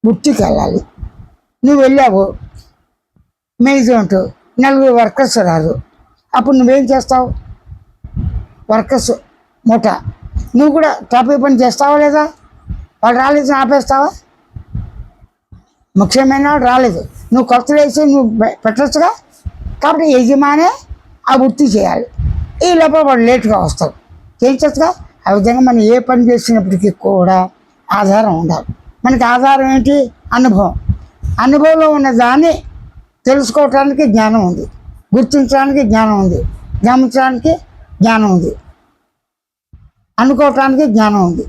గుర్తికి వెళ్ళాలి. నువ్వు వెళ్ళావు మేనేజ్మెంట్, నలుగురు వర్కర్స్ రారు, అప్పుడు నువ్వేం చేస్తావు? వర్కర్స్ మూట, నువ్వు కూడా ట్రాఫిక్ పని చేస్తావా లేదా? వాళ్ళు రాలేదు ఆపేస్తావా? ముఖ్యమైన వాడు రాలేదు, నువ్వు కొత్తలు వేసి నువ్వు పెట్టచ్చుగా. కాబట్టి యజమానే ఆ వృత్తి చేయాలి. ఈ లోపల వాడు లేట్గా వస్తాడు, చేయించచ్చుగా. ఆ విధంగా మనం ఏ పని చేసినప్పటికీ కూడా ఆధారం ఉండాలి. మనకి ఆధారం ఏంటి? అనుభవం. అనుభవంలో ఉన్న దాన్ని తెలుసుకోవటానికి జ్ఞానం ఉంది, గుర్తించడానికి జ్ఞానం ఉంది, గమనించడానికి జ్ఞానం ఉంది, అనుకోవటానికి జ్ఞానం ఉంది,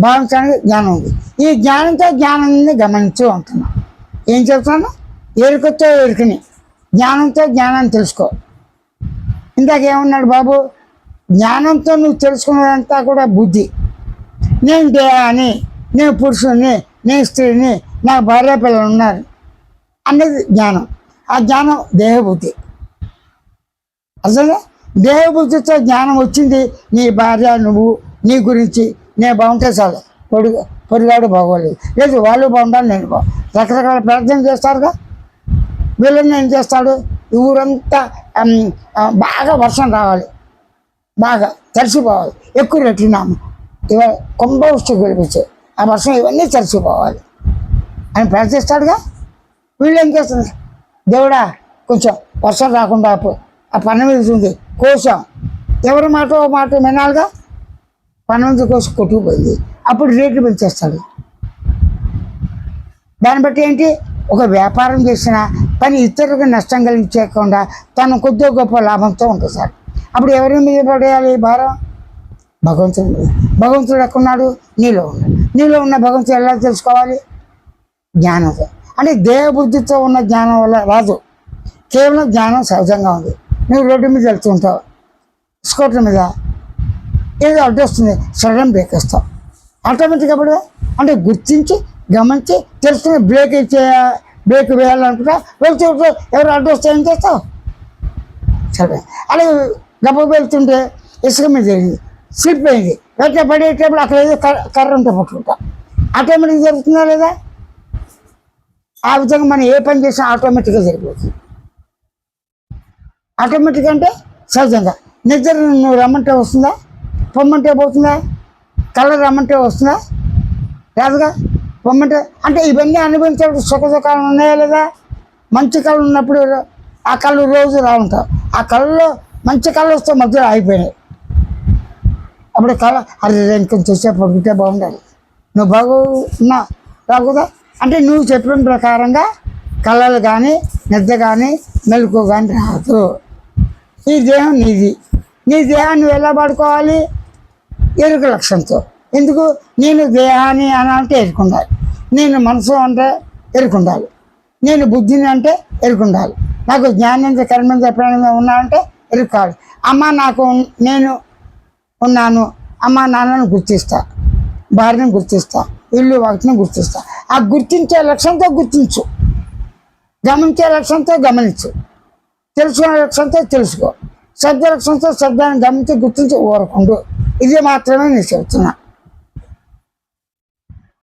భావించడానికి జ్ఞానం ఉంది. ఈ జ్ఞానంతో జ్ఞానాన్ని గమనించు అంటున్నాను. ఏం చెప్తున్నాను? ఎరుకతో ఎరుకని, జ్ఞానంతో జ్ఞానాన్ని తెలుసుకో. ఇందాకేమన్నాడు బాబు? జ్ఞానంతో నువ్వు తెలుసుకున్నదంతా కూడా బుద్ధి. నేను దేహాన్ని, నేను పురుషుని, నేను స్త్రీని, నా భార్య పిల్లలు ఉన్నారు అనేది జ్ఞానం. ఆ జ్ఞానం దేహబుద్ధి. అసలు దేహబుద్ధితో జ్ఞానం వచ్చింది. నీ భార్య, నువ్వు, నీ గురించి నేను బాగుంటే చాలు, పొడిగాడు బాగోలేదు, లేదు వాళ్ళు బాగుండాలి, నేను రకరకాల ప్రార్థన చేస్తారుగా. వీళ్ళని ఏం చేస్తాడు? ఊరంతా బాగా వర్షం రావాలి, బాగా తడిసిపోవాలి, ఎక్కువ రెట్టినాము ఇవాళ కొంబ వస్తూ గెలిపించే ఆ వర్షం ఇవన్నీ తడిసిపోవాలి అని ప్రార్థిస్తాడుగా. వీళ్ళు ఏం చేస్తుంది? దేవుడా కొంచెం వర్షం రాకుండా ఆ పన్ను మీద ఉంది కోసాం. ఎవరి మాట వినాలిగా. పన్ను మీద కోసి కొట్టుకుపోయింది, అప్పుడు రేట్లు పెంచేస్తాడు. దాన్ని బట్టి ఏంటి? ఒక వ్యాపారం చేసిన పని ఇతరులకు నష్టం కలిగించకుండా తను కొద్దిగా గొప్ప లాభంతో ఉంటుంది సార్. అప్పుడు ఎవరి మీద పడేయాలి భారం? భగవంతుడి మీద. భగవంతుడు ఎక్కడున్నాడు? నీలో ఉన్నాడు. నీలో ఉన్న భగవంతుడు ఎలా తెలుసుకోవాలి? జ్ఞానంతో. అంటే దేహబుద్ధితో ఉన్న జ్ఞానం వల్ల రాదు, కేవలం జ్ఞానం సహజంగా ఉంది. నువ్వు రోడ్డు మీద వెళ్తుంటావు, స్కూటర్ మీద ఏదో అడ్డు వస్తుంది, సడన్ బ్రేక్ వేస్తావు ఆటోమేటిక్గా. అప్పుడు అంటే గుర్తించి గమనించి తెలుసుకుని బ్రేక్ వేయాలనుకుంటా వెళ్తూ ఎవరు అడ్డు వస్తే ఏం చేస్తావు? సరే అలాగే గబ్బ వెళ్తుంటే ఇసుక మీద జరిగింది, స్లిప్ అయింది, వెంటనే పడేటప్పుడు అక్కడ ఏదో కర్ర ఉంటే పట్టుకుంటా. ఆటోమేటిక్గా జరుగుతుందా లేదా? ఆ విధంగా మనం ఏ పని చేసినా ఆటోమేటిక్గా జరిగిపోతుంది. ఆటోమేటిక్ అంటే సహజంగా. నిద్ర నువ్వు రమ్మంటే వస్తుందా? పొమ్మంటే పోతుందా? కళ్ళ రమ్మంటే వస్తుందా? రాదుగా. పొమ్మంటే అంటే ఇవన్నీ అనుభవించేప్పుడు సుఖ సుఖాలు ఉన్నాయా లేదా? మంచి కళ్ళు ఉన్నప్పుడు ఆ కళ్ళు రోజు రావుంటావు, ఆ కళ్ళలో మంచి కళ్ళు వస్తే మధ్యలో ఆగిపోయినాయి. అప్పుడు కళ అది ఇంకొంచెం సేపు పడుకుంటే బాగుండాలి, నువ్వు బాగున్నా రాకుదా. అంటే నువ్వు చెప్పిన ప్రకారంగా కళలు కానీ నిద్ర కానీ మెలకు కానీ రాదు. ఈ దేహం నీది. నీ దేహాన్ని ఎలా పడుకోవాలి? ఎరుక లక్ష్యంతో. ఎందుకు? నేను దేహాన్ని అని అంటే ఎరుకుండాలి, నేను మనసు అంటే ఎరుకుండాలి, నేను బుద్ధిని అంటే ఎరుకుండాలి, నాకు జ్ఞానేంద్ర కర్మేంద్ర ప్రాణేంద్ర ఉన్నా అంటే ఎరుకాలి. అమ్మ నాకు నేను ఉన్నాను, అమ్మ నాన్నను గుర్తిస్తా, భార్యను గుర్తిస్తా, ఇల్లు వాటిని గుర్తిస్తా. ఆ గుర్తించే లక్ష్యంతో గుర్తించు, గమనించే లక్ష్యంతో గమనించు, తెలుసుకునే లక్ష్యంతో తెలుసుకో, శబ్ద లక్ష్యంతో శబ్దాన్ని గమనించి గుర్తించి ఊరకుండు. ఇది మాత్రమే నేను చెబుతున్నా.